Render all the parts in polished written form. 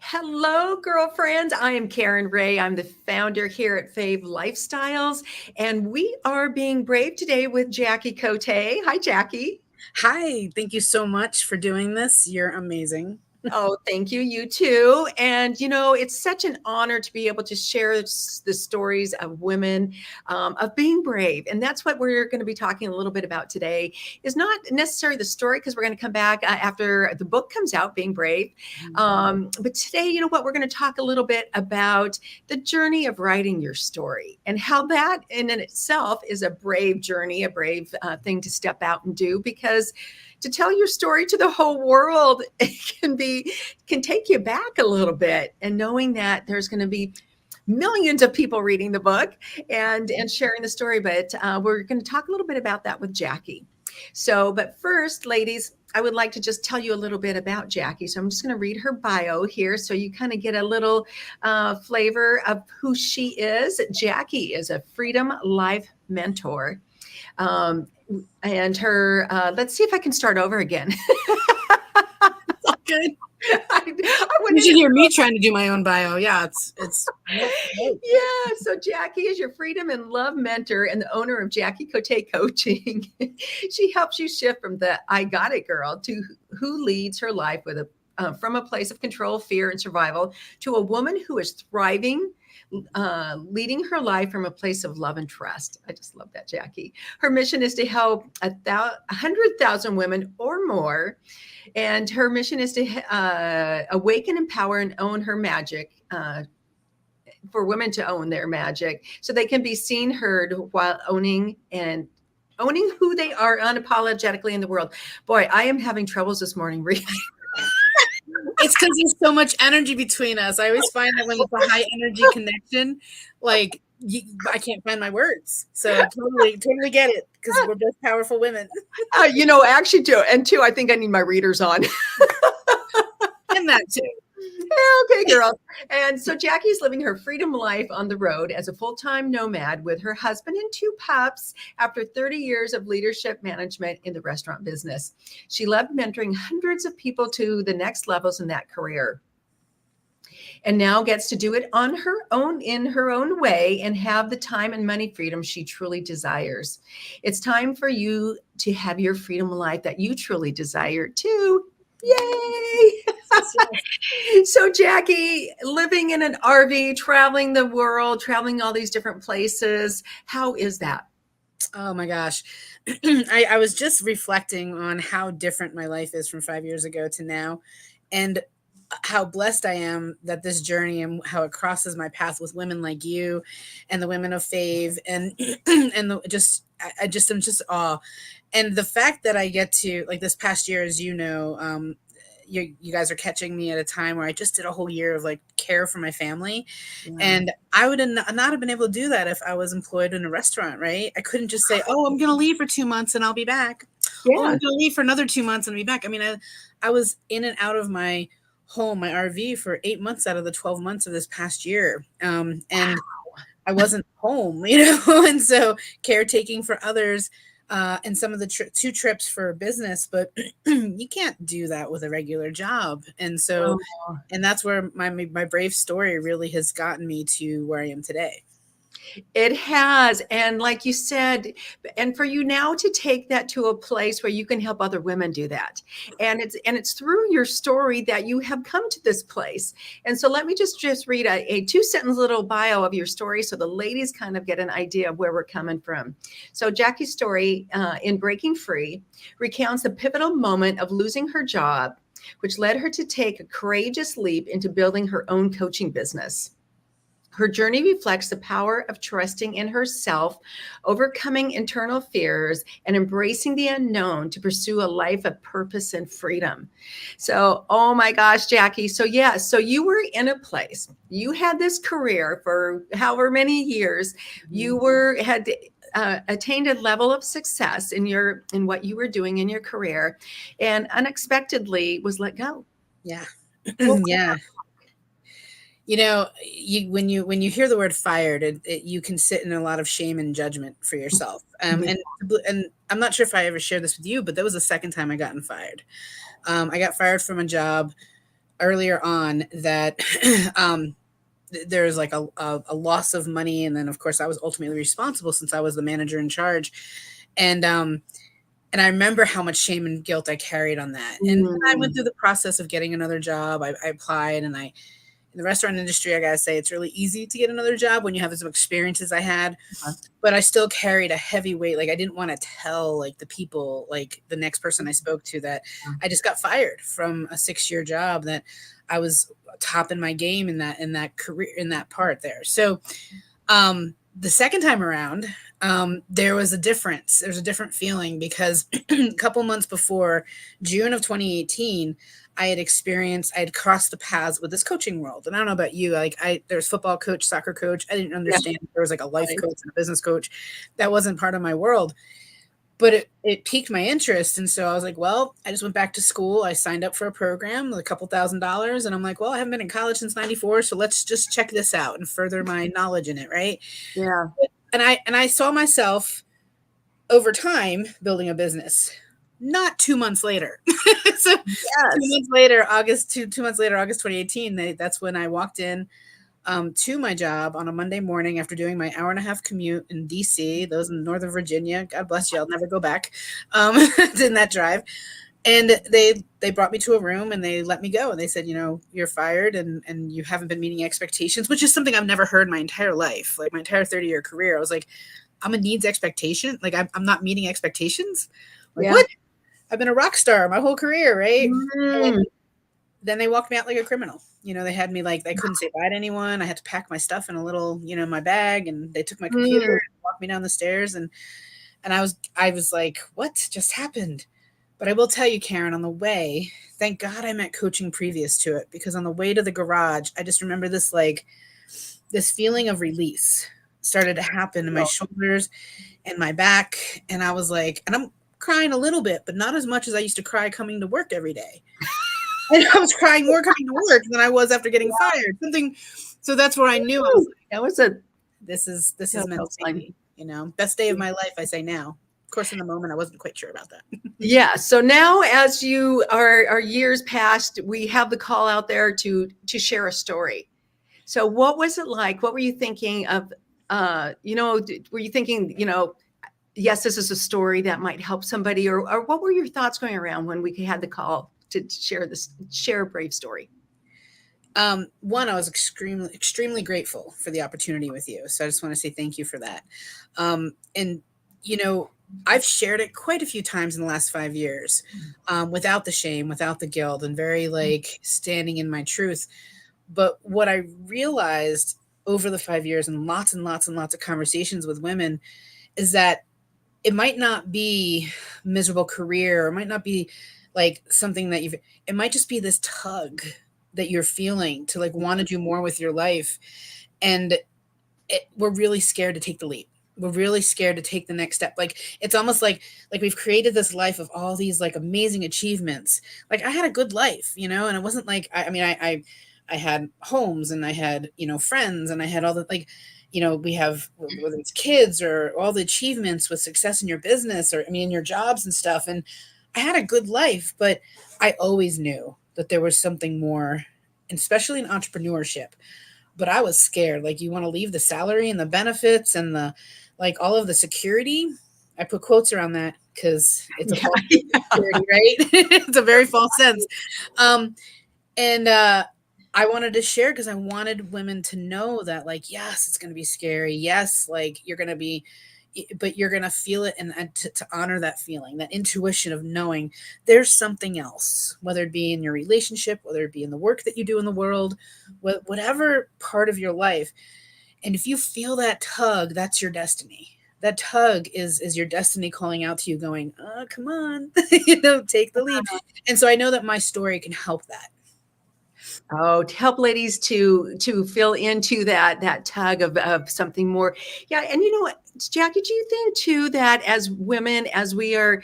Hello, girlfriends. I am Karen Ray. I'm the founder here at Fave Lifestyles, and we are being brave today with Jackie Cote. Hi, Jackie. Hi, thank you so much for doing this. You're amazing. Oh, thank you. You too. And, it's such an honor to be able to share the stories of women, of being brave. And that's what we're going to be talking a little bit about today is not necessarily the story, because we're going to come back after the book comes out, Being Brave. But today, you know what, we're going to talk a little bit about the journey of writing your story and how that in and itself is a brave journey, a brave thing to step out and do, because to tell your story to the whole world can take you back a little bit, and knowing that there's going to be millions of people reading the book and sharing the story. But we're going to talk a little bit about that with Jackie. But first, ladies, I would like to just tell you a little bit about Jackie. So I'm just going to read her bio here so you kind of get a little flavor of who she is. Jackie is a Freedom Life mentor. And her, let's see if I can start over again. It's all good. You should hear me trying to do my own bio. Yeah, it's yeah. So Jackie is your freedom and love mentor and the owner of Jackie Cote Coaching. She helps you shift from the "I got it" girl to who leads her life with from a place of control, fear, and survival to a woman who is thriving, leading her life from a place of love and trust. I just love that, Jackie. Her mission is to help 100,000 women or more. And her mission is to awaken, empower, and own her magic. For women to own their magic so they can be seen, heard, while owning who they are unapologetically in the world. Boy, I am having troubles this morning reading. It's because there's so much energy between us. I always find that when it's a high energy connection, I can't find my words. So totally get it, because we're both powerful women. Actually, too. And two, I think I need my readers on. And that too. Okay, girl. And so Jackie's living her freedom life on the road as a full-time nomad with her husband and two pups after 30 years of leadership management in the restaurant business. She loved mentoring hundreds of people to the next levels in that career, and now gets to do it on her own, in her own way, and have the time and money freedom she truly desires. It's time for you to have your freedom life that you truly desire too. Yay! So Jackie, living in an RV, traveling the world, traveling all these different places, how is that? Oh my gosh. I was just reflecting on how different my life is from 5 years ago to now, and how blessed I am that this journey and how it crosses my path with women like you and the women of Fave and I just am just awe. And the fact that I get to, like, this past year, as you know, you guys are catching me at a time where I just did a whole year of care for my family. Yeah. And I would not have been able to do that if I was employed in a restaurant, right? I couldn't just say, oh, I'm going to leave for 2 months and I'll be back. Yeah. Oh, I'm going to leave for another 2 months and be back. I mean, I was in and out of my home, my RV, for 8 months out of the 12 months of this past year. And I wasn't home, and so caretaking for others, and some of the 2 trips for business, but you can't do that with a regular job. And so, and that's where my brave story really has gotten me to where I am today. It has. And like you said, and for you now to take that to a place where you can help other women do that. And it's through your story that you have come to this place. And so let me just read a 2-sentence little bio of your story so the ladies kind of get an idea of where we're coming from. So Jackie's story in Breaking Free recounts the pivotal moment of losing her job, which led her to take a courageous leap into building her own coaching business. Her journey reflects the power of trusting in herself, overcoming internal fears, and embracing the unknown to pursue a life of purpose and freedom. So, oh my gosh, Jackie. So you were in a place, you had this career for however many years, you had attained a level of success in what you were doing in your career, and unexpectedly was let go. Yeah. Yeah. When you hear the word fired, you can sit in a lot of shame and judgment for yourself. And I'm not sure if I ever shared this with you, but that was the second time I gotten fired. I got fired from a job earlier on that um, there's like a loss of money, and then of course I was ultimately responsible since I was the manager in charge, and and I remember how much shame and guilt I carried on that. And I went Mm. through the process of getting another job. I applied, and I in the restaurant industry, I gotta say it's really easy to get another job when you have some experiences I had, Uh, but I still carried a heavy weight. Like I didn't want to tell like the people, like the next person I spoke to, that I just got fired from a 6-year job, that I was top in my game in that career, in that part there. So the second time around, there was a difference. There's a different feeling because a couple months before, June of 2018, I had crossed the paths with this coaching world. And I don't know about you, like there's football coach, soccer coach. I didn't yeah, understand there was like a life right. coach and a business coach. That wasn't part of my world, but it piqued my interest. And so I was like, well, I just went back to school. I signed up for a program with a couple $1,000s. And I'm like, well, I haven't been in college since 94. So let's just check this out and further my knowledge in it. Right. Yeah. And I saw myself over time building a business. Not 2 months later. So Yes. 2 months later, two months later, August 2018, that's when I walked in to my job on a Monday morning after doing my hour and a half commute in DC, those in Northern Virginia. God bless you. I'll never go back in that drive. And they brought me to a room and they let me go. And they said, you know, you're fired, and you haven't been meeting expectations, which is something I've never heard my entire life, like my entire 30-year career. I was like, I'm a needs expectation. Like I'm not meeting expectations. Like Yeah. what? I've been a rock star my whole career, right? And Mm. then they walked me out like a criminal. You know, they had me like I couldn't say bye to anyone. I had to pack my stuff in a little, you know, my bag, and they took my computer Mm. and walked me down the stairs, and I was like, what just happened? But I will tell you, Karen, on the way, thank God I met coaching previous to it, because on the way to the garage, I just remember this like this feeling of release started to happen in my Oh, shoulders and my back, and I was like, and I'm crying a little bit, but not as much as I used to cry coming to work every day. And I was crying more coming to work than I was after getting fired. Something, so that's where I knew I was woo. like, That was a this is no, meant no to fun. be, you know, best day of my life, I say now. Of course, in the moment, I wasn't quite sure about that. Yeah. So now, as you are years past, we have the call out there to share a story. So, what was it like? What were you thinking of? Were you thinking, yes, this is a story that might help somebody, or what were your thoughts going around when we had the call to share a brave story? One, I was extremely grateful for the opportunity with you. So I just want to say thank you for that. And, you know, I've shared it quite a few times in the last 5 years, without the shame, without the guilt, and very like standing in my truth. But what I realized over the 5 years and lots and lots and lots of conversations with women is that it might not be miserable career, or it might not be like something that it might just be this tug that you're feeling to like want to do more with your life. And we're really scared to take the leap. We're really scared to take the next step. Like it's almost like we've created this life of all these like amazing achievements. Like I had a good life, you know, and it wasn't like I mean I had homes, and I had, you know, friends, and I had all the like, you know, we have whether it's kids or all the achievements with success in your business, or I mean in your jobs and stuff. And I had a good life, but I always knew that there was something more, especially in entrepreneurship. But I was scared. Like you want to leave the salary and the benefits and the like all of the security. I put quotes around that because it's a Yeah, false yeah. security, right? It's a very false sense. Um, and I wanted to share because I wanted women to know that, like, yes, it's going to be scary. Yes, like you're going to be, but you're going to feel it, and to honor that feeling, that intuition of knowing there's something else, whether it be in your relationship, whether it be in the work that you do in the world, whatever part of your life. And if you feel that tug, that's your destiny. That tug is your destiny calling out to you, going, oh, come on, you know, take the leap. And so I know that my story can help that. Oh, to help ladies to feel into that tug of something more. Yeah, and you know what, Jackie, do you think too that as women, as we are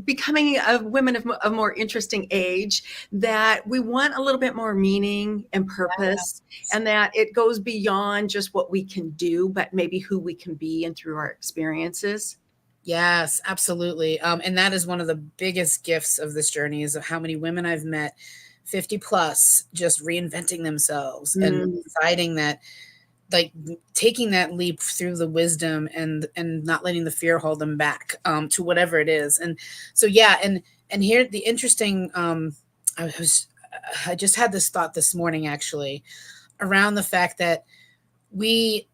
becoming women of more interesting age, that we want a little bit more meaning and purpose, and that it goes beyond just what we can do, but maybe who we can be and through our experiences? Yes, absolutely. And that is one of the biggest gifts of this journey, is how many women I've met 50 plus, just reinventing themselves and Mm. deciding that, like, taking that leap through the wisdom and not letting the fear hold them back, to whatever it is. And so, yeah. And here, the interesting, I was, I just had this thought this morning, actually, around the fact that we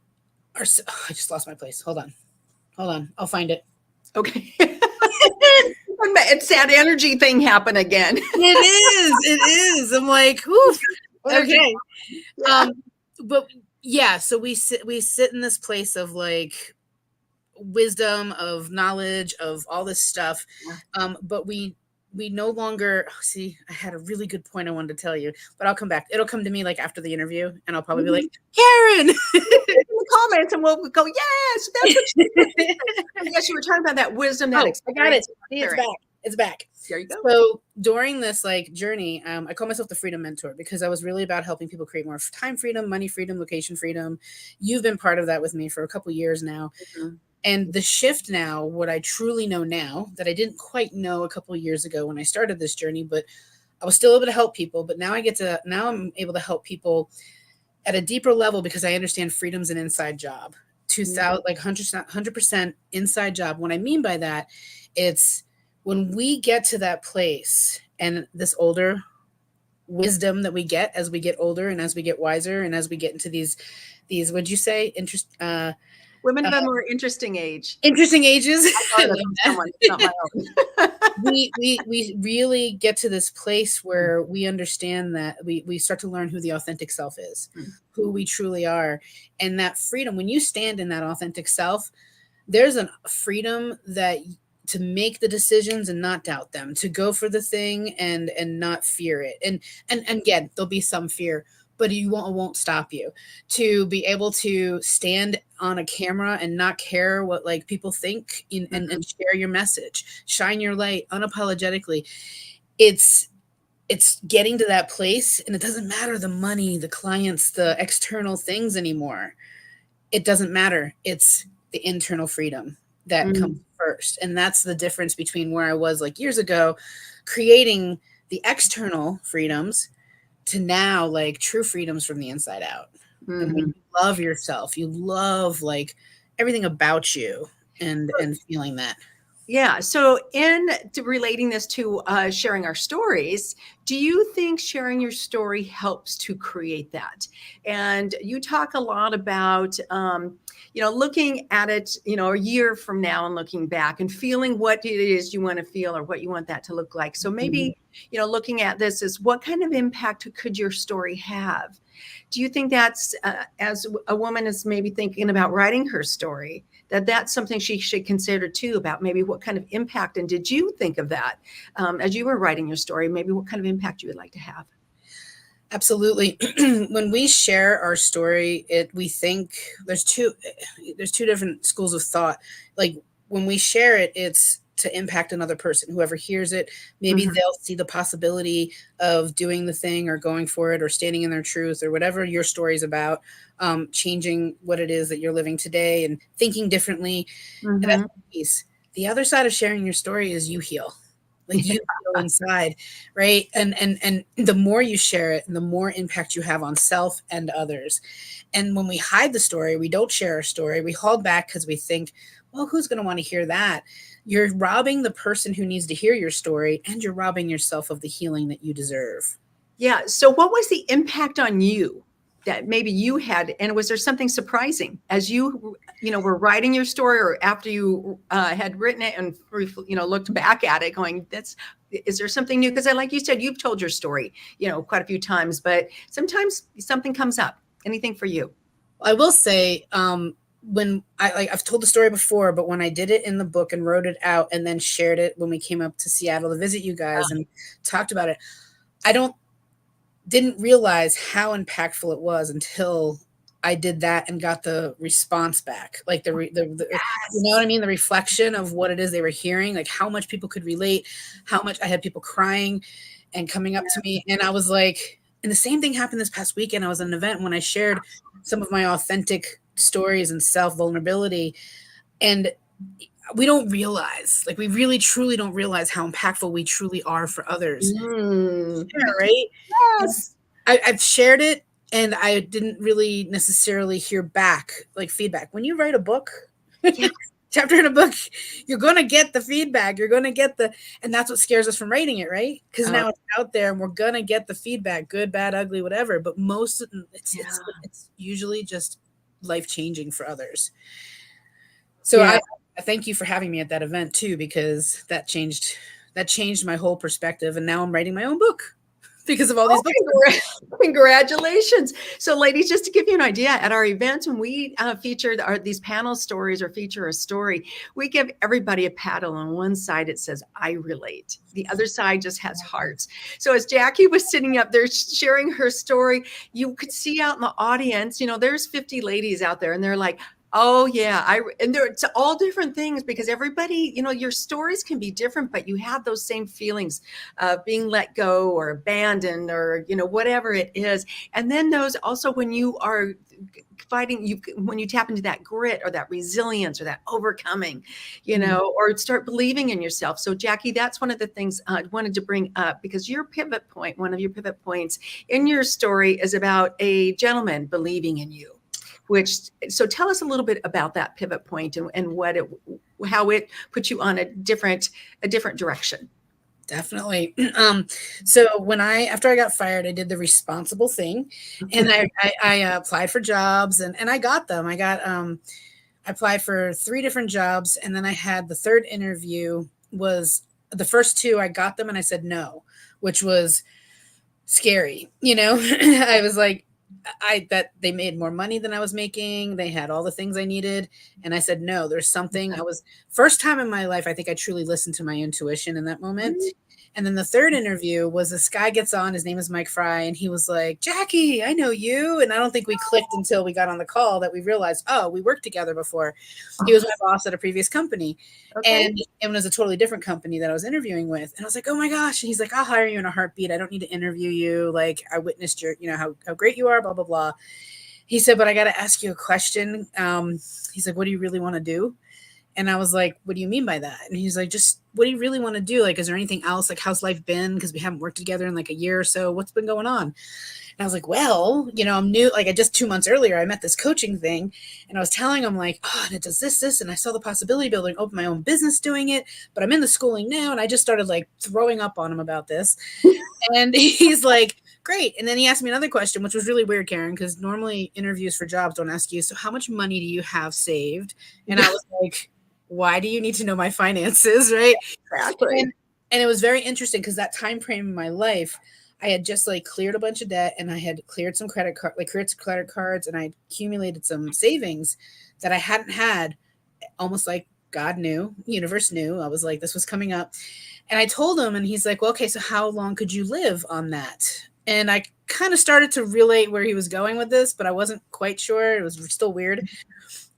are, I just lost my place. Hold on. I'll find it. Okay. It's that energy thing happen again. It is. I'm like, whew, Energy. okay. Yeah. Um, but yeah, so we sit in this place of like wisdom, of knowledge, of all this stuff. But we no longer see. I had a really good point I wanted to tell you, but I'll come back. It'll come to me like after the interview, and I'll probably be like, Mhm. Karen. In the comments, and we'll go, yes, that's what you yes, you were talking about that wisdom, that Oh, I got it. experience. See, it's back. It's back. There you go. So during this like journey, I call myself the freedom mentor because I was really about helping people create more time freedom, money freedom, location freedom. You've been part of that with me for a couple years now. Mhm. And the shift now, what I truly know now that I didn't quite know a couple of years ago when I started this journey, but I was still able to help people. But now I'm able to help people at a deeper level because I understand freedom's an inside job. Mhm. 2000, like 100% inside job. What I mean by that, it's when we get to that place and this older wisdom that we get as we get older and as we get wiser and as we get into these, would you say, Women of a more interesting age. interesting ages. I I borrowed it love from that. someone, it's not my own. We really get to this place where we understand that we start to learn who the authentic self is, Mhm. who we truly are. And that freedom, when you stand in that authentic self, there's a freedom that to make the decisions and not doubt them, to go for the thing and not fear it. And again, there'll be some fear, but it won't stop you to be able to stand on a camera and not care what like people think and Mhm. share your message, shine your light unapologetically. It's it's getting to that place, and it doesn't matter the money, the clients, the external things anymore. It doesn't matter. It's the internal freedom that comes Mm. first. And that's the difference between where I was like years ago, creating the external freedoms, to now like true freedoms from the inside out. And when Mhm. you love yourself, you love like everything about you and feeling that. Yeah. So, relating this to sharing our stories, do you think sharing your story helps to create that? And you talk a lot about, looking at it, a year from now and looking back and feeling what it is you want to feel or what you want that to look like. So Mhm. maybe, looking at this is what kind of impact could your story have? Do you think that's as a woman is maybe thinking about writing her story? That's something she should consider too, about maybe what kind of impact, and did you think of that as you were writing your story, maybe what kind of impact you would like to have? Absolutely. When we share our story, it we think there's two different schools of thought. Like when we share it, it's to impact another person. Whoever hears it, maybe Mhm. they'll see the possibility of doing the thing or going for it or standing in their truth or whatever your story's about, changing what it is that you're living today and thinking differently. And that's Mhm. one piece. The other side of sharing your story is you heal. Like you feel inside, right? And the more you share it, the more impact you have on self and others. And when we hide the story, we don't share our story, we hold back because we think, well, who's going to want to hear that? You're robbing the person who needs to hear your story, and you're robbing yourself of the healing that you deserve. Yeah. So, what was the impact on you that maybe you had, and was there something surprising as were writing your story, or after you had written it and looked back at it, going, "That's." Is there something new? Because, like you said, you've told your story, quite a few times, but sometimes something comes up. Anything for you? I will say, when I've told the story before, but when I did it in the book and wrote it out and then shared it when we came up to Seattle to visit you guys and talked about it, I don't didn't realize how impactful it was until I did that and got the response back, like you know what I mean, the reflection of what it is they were hearing, like how much people could relate, how much I had people crying and coming up to me, and I was like, and the same thing happened this past weekend. I was at an event when I shared some of my authentic stories and self vulnerability, and we don't realize, like we really truly don't realize how impactful we truly are for others. Mm. Yeah, right. Yes. I've shared it and I didn't really necessarily hear back, like feedback. When you write a book, Yeah. chapter in a book, you're going to get the feedback. You're going to get and that's what scares us from writing it, right? Because Oh, now it's out there and we're going to get the feedback, good, bad, ugly, whatever. But most of yeah. it's usually just life changing for others. So Yeah. I thank you for having me at that event too, because that changed my whole perspective. And now I'm writing my own book because of all these Oh, books. congratulations. So, ladies, just to give you an idea, at our events, when we feature these panel stories or feature a story, we give everybody a paddle. On one side, it says, I relate. The other side just has hearts. So, as Jackie was sitting up there sharing her story, you could see out in the audience, there's 50 ladies out there, and they're like, oh yeah, and there it's all different things because everybody, your stories can be different, but you have those same feelings of being let go or abandoned or whatever it is. And then those also when you are fighting, when you tap into that grit or that resilience or that overcoming, or start believing in yourself. So Jackie, that's one of the things I wanted to bring up because one of your pivot points in your story is about a gentleman believing in you. So tell us a little bit about that pivot point and how it put you on a different direction. Definitely. So after I got fired, I did the responsible thing, and I applied for jobs, and I got them. I applied for 3 different jobs, and then I had the third interview. Was the first 2 I got them, and I said no, which was scary. I was like, I bet they made more money than I was making. They had all the things I needed. And I said, no, there's something. First time in my life, I think I truly listened to my intuition in that moment. And then the third interview was this guy gets on, his name is Mike Fry, and he was like, Jackie, I know you. And I don't think we clicked until we got on the call that we realized, oh, we worked together before. He was my boss at a previous company. Okay. And it was a totally different company that I was interviewing with. And I was like, oh my gosh. And he's like, I'll hire you in a heartbeat. I don't need to interview you. Like, I witnessed how great you are, blah, blah, blah. He said, but I got to ask you a question. He's like, what do you really want to do? And I was like, what do you mean by that? And he's like, just what do you really want to do? Like, is there anything else? Like, how's life been? Because we haven't worked together in like a year or so. What's been going on? And I was like, well, I'm new. Like, I just 2 months earlier, I met this coaching thing, and I was telling him like, oh, and it does this, and I saw the possibility building, open my own business doing it, but I'm in the schooling now, and I just started like throwing up on him about this, and he's like, great. And then he asked me another question, which was really weird, Karen, because normally interviews for jobs don't ask you, so how much money do you have saved? And I was like, why do you need to know my finances, right? Exactly. And it was very interesting because that time frame in my life, I had just like cleared a bunch of debt, and I had cleared some credit cards, and I accumulated some savings that I hadn't had, almost like God knew, universe knew. I was like, this was coming up. And I told him, and he's like, well, okay, so how long could you live on that? And I kind of started to relate where he was going with this, but I wasn't quite sure. It was still weird.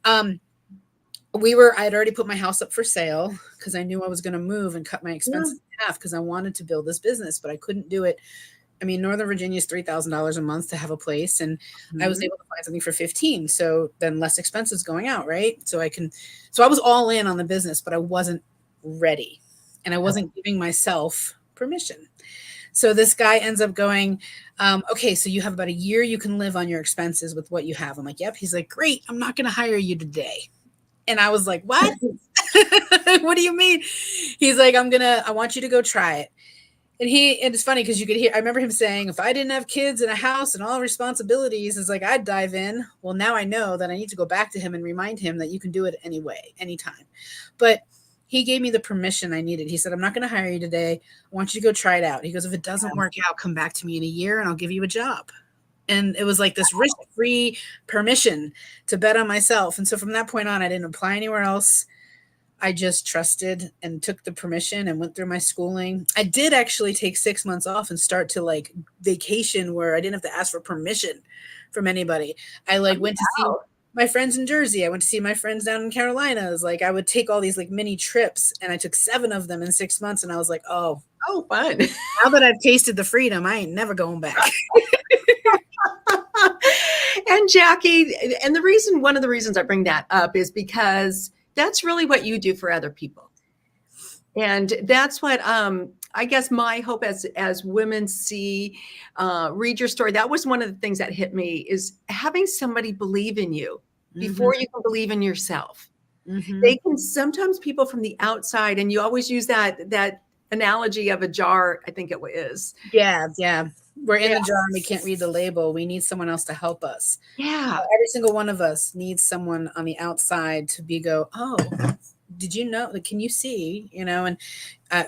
I had already put my house up for sale because I knew I was going to move and cut my expenses in half because I wanted to build this business, but I couldn't do it. I mean, Northern Virginia is $3,000 a month to have a place, and I was able to find something for 15. So then less expenses going out, right? So I was all in on the business, but I wasn't ready, and I wasn't giving myself permission. So this guy ends up going, okay, so you have about a year you can live on your expenses with what you have. I'm like, yep. He's like, great. I'm not going to hire you today. And I was like, what? What do you mean? He's like, I want you to go try it. And it's funny because you could hear, I remember him saying, if I didn't have kids and a house and all responsibilities, it's like, I'd dive in. Well, now I know that I need to go back to him and remind him that you can do it anyway, anytime. But he gave me the permission I needed. He said, I'm not going to hire you today. I want you to go try it out. He goes, if it doesn't work out, come back to me in a year and I'll give you a job. And it was like this risk-free permission to bet on myself. And so from that point on, I didn't apply anywhere else. I just trusted and took the permission and went through my schooling. I did actually take 6 months off and start to like vacation where I didn't have to ask for permission from anybody. I like went to see my friends in Jersey. I went to see my friends down in Carolinas. Like I would take all these like mini trips, and I took 7 of them in 6 months. And I was like, oh, fun. Now that I've tasted the freedom, I ain't never going back. And Jackie, and one of the reasons I bring that up is because That's really what you do for other people. And that's what I guess my hope as women see, read your story. That was one of the things that hit me is having somebody believe in you Mhm. before you can believe in yourself. They Mhm. can sometimes people from the outside, and you always use that analogy of a jar. I think it is. Yeah, yeah. We're in Yeah, the jar and we can't read the label. We need someone else to help us. yeah, Every single one of us needs someone on the outside to be go, oh, did you know? Like, can you see? And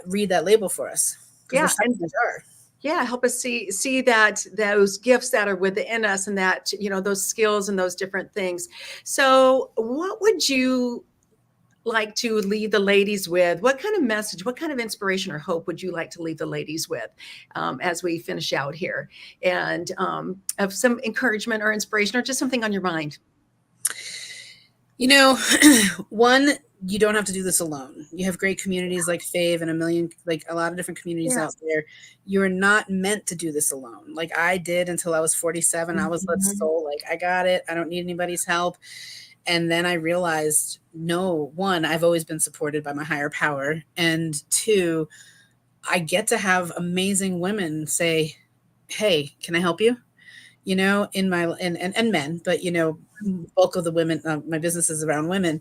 read that label for us because we're yeah. stuck And in the jar. yeah, help us see that those gifts that are within us, and that those skills and those different things. So what would you like to leave the ladies with? What kind of message, what kind of inspiration or hope would you like to leave the ladies with, as we finish out here, and of some encouragement or inspiration or just something on your mind? You know, one, you don't have to do this alone. You have great communities like Fave and like a lot of different communities out Yes. there. You're not meant to do this alone. Like I did until I was 47. I was let's Mhm. soul, like, I got it. I don't need anybody's help. And then I realized, no, one, I've always been supported by my higher power. And two, I get to have amazing women say, hey, can I help you? In my and men, but bulk of the women, my business is around women.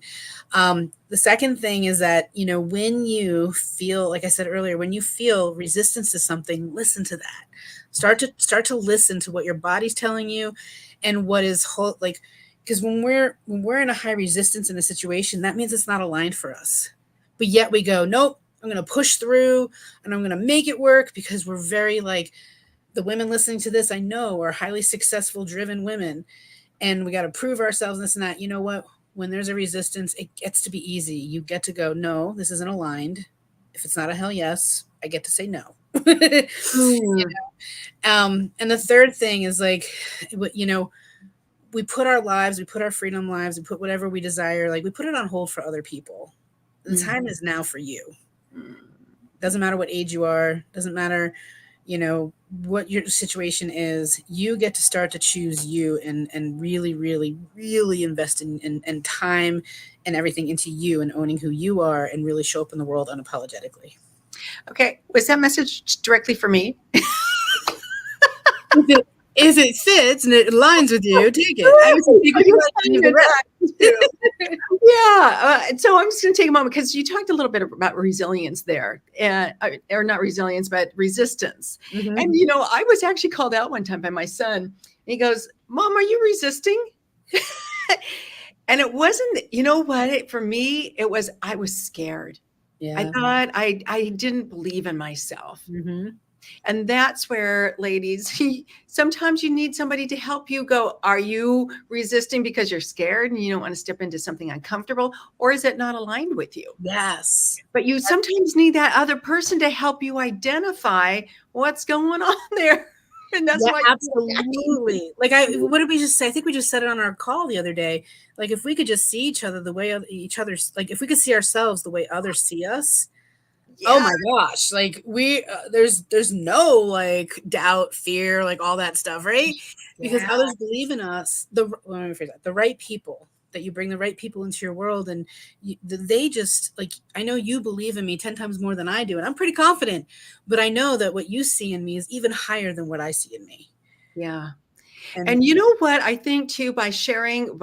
The second thing is that when you feel, like I said earlier, when you feel resistance to something, listen to that. Start to listen to what your body's telling you, and what is like, because when we're in a high resistance in a situation, that means it's not aligned for us. But yet we go, nope, I'm going to push through and I'm going to make it work, because we're very like, the women listening to this, I know, are highly successful, driven women, and we got to prove ourselves, this and that. You know what? When there's a resistance, it gets to be easy. You get to go, no, this isn't aligned. If it's not a hell yes, I get to say no. Mm. And the third thing is like, we put our lives, we put our freedom lives, we put whatever we desire, like we put it on hold for other people. The time Mhm. is now for you. Mm. Doesn't matter what age you are, doesn't matter what your situation is. You get to start to choose you, and really, really, really invest in time and everything into you, and owning who you are, and really show up in the world unapologetically. Okay, was that message directly for me? If it fits and it aligns with you, take it. I would say Right. take Are what you you like and leave saying the it rest. back too? Yeah. So I'm just going to take a moment because you talked a little bit about resilience there, and or not resilience, but resistance. Hmm. And I was actually called out one time by my son. He goes, "Mom, are you resisting?" And it wasn't. You know what? For me, it was. I was scared. I Yeah. thought I didn't believe in myself. Hmm. And that's where, ladies, sometimes you need somebody to help you go, are you resisting because you're scared and you don't want to step into something uncomfortable? Or is it not aligned with you? Yes. But you sometimes need that other person to help you identify what's going on there. And that's Yeah, why absolutely. Like, what did we just say? I think we just said it on our call the other day. Like, if we could just see each other the way each other's, like, if we could see ourselves the way others see us, oh yeah, my gosh, like there's no like doubt, fear, like all that stuff, right? Because yeah, others believe in us. Let me rephrase that. The right people, that you bring the right people into your world, and they just like, I know you believe in me 10 times more than I do, and I'm pretty confident, but I know that what you see in me is even higher than what I see in me. yeah. And And you know what? I think too, by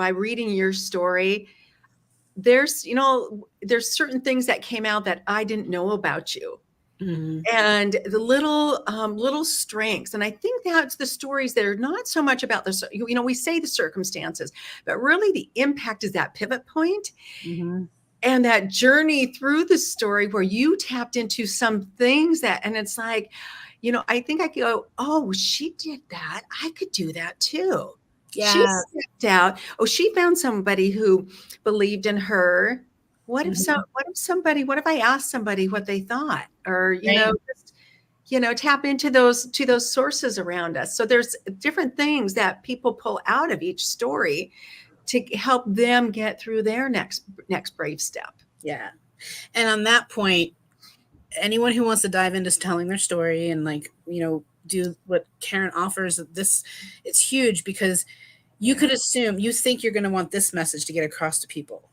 reading your story, there's certain things that came out that I didn't know about you, mhm, and the little strengths. And I think that's the stories that are not so much about we say the circumstances, but really the impact is that pivot point mhm, and that journey through the story where you tapped into some things that, and it's like, I think I could go, oh, she did that, I could do that too. She yeah, stepped out. Oh, she found somebody who believed in her. mhm, What if I asked somebody what they thought, or right, just tap into those sources around us. So there's different things that people pull out of each story to help them get through their next brave step. yeah. And on that point, anyone who wants to dive into telling their story and like do what Karen offers, this, it's huge, because you Yeah. could assume, you think you're going to want this message to get across to people,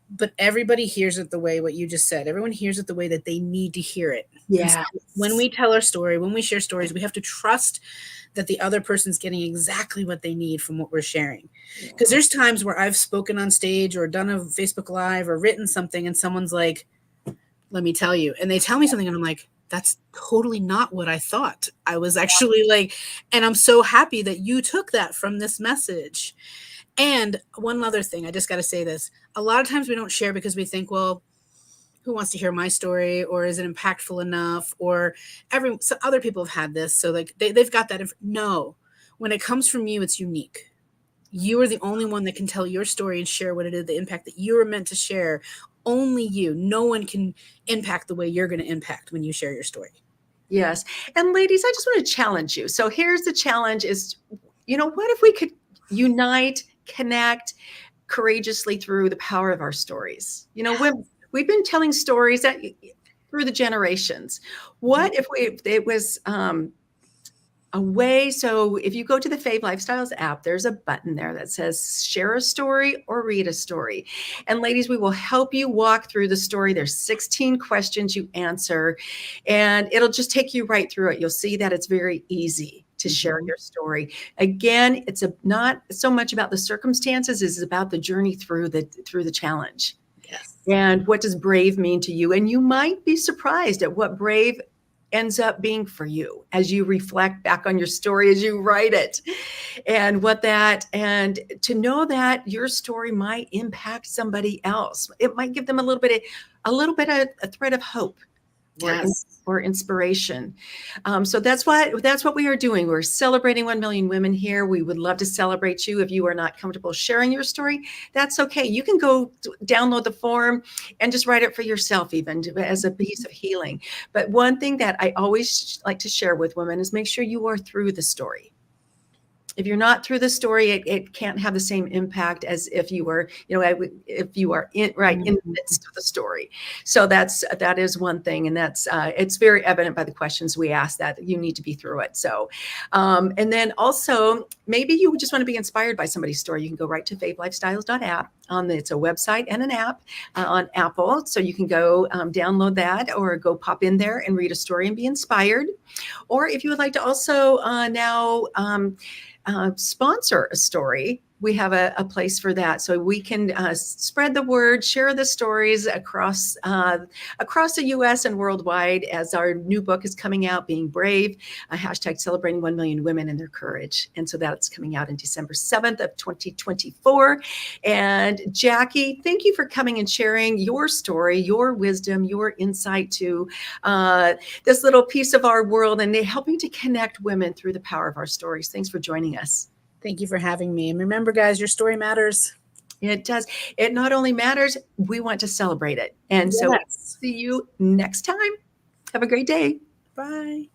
but everybody hears it the way what you just said. Everyone hears it the way that they need to hear it. And so when Yes. we tell our story, when we share stories, we have to trust that the other person's getting exactly what they need from what we're sharing. Because Yeah. there's times where I've spoken on stage or done a Facebook Live or written something, and someone's like, let me tell you. And they tell me something, and I'm like, that's totally not what I thought. I was actually like, and I'm so happy that you took that from this message. And one other thing, I just got to say this. A lot of times we don't share because we think, well, who wants to hear my story, or is it impactful enough, or so other people have had this, so like they've got that no, when it comes from you, it's unique. You are the only one that can tell your story and share what it is, the impact that you were meant to share. Only you. No one can impact the way you're going to impact when you share your story. Yes. And ladies, I just want to challenge you. So here's the challenge is, what if we could unite, connect courageously through the power of our stories? We've been telling stories that through the generations. What if it was a way? So if you go to the Fave Lifestyles app, there's a button there that says share a story or read a story. And ladies, we will help you walk through the story. There's 16 questions you answer, and it'll just take you right through it. You'll see that it's very easy to share your story. Again, it's not so much about the circumstances, it's about the journey through the challenge. Yes. And what does brave mean to you? And you might be surprised at what brave ends up being for you as you reflect back on your story, as you write it, and to know that your story might impact somebody else. It might give them a little bit of a thread of hope Yes. or inspiration. So that's what we are doing. We're celebrating 1 million women here. We would love to celebrate you. If you are not comfortable sharing your story, that's okay. You can go download the form and just write it for yourself, even as a piece of healing. But one thing that I always like to share with women is make sure you are through the story. If you're not through the story, it can't have the same impact as if you were, if you are in the midst of the story. So that is one thing, and that's it's very evident by the questions we ask that you need to be through it. So, and then also maybe you just want to be inspired by somebody's story. You can go right to favelifestyles.app. It's a website and an app on Apple, so you can go download that or go pop in there and read a story and be inspired. Or if you would like to also now sponsor a story, we have a place for that, so we can spread the word, share the stories across the U.S. and worldwide as our new book is coming out, Being Brave, a hashtag celebrating 1 million women and their courage. And so that's coming out in December 7th of 2024. And Jackie, thank you for coming and sharing your story, your wisdom, your insight to this little piece of our world and helping to connect women through the power of our stories. Thanks for joining us. Thank you for having me. And remember, guys, your story matters. It does. It not only matters, we want to celebrate it. And so see you next time. Have a great day. Bye.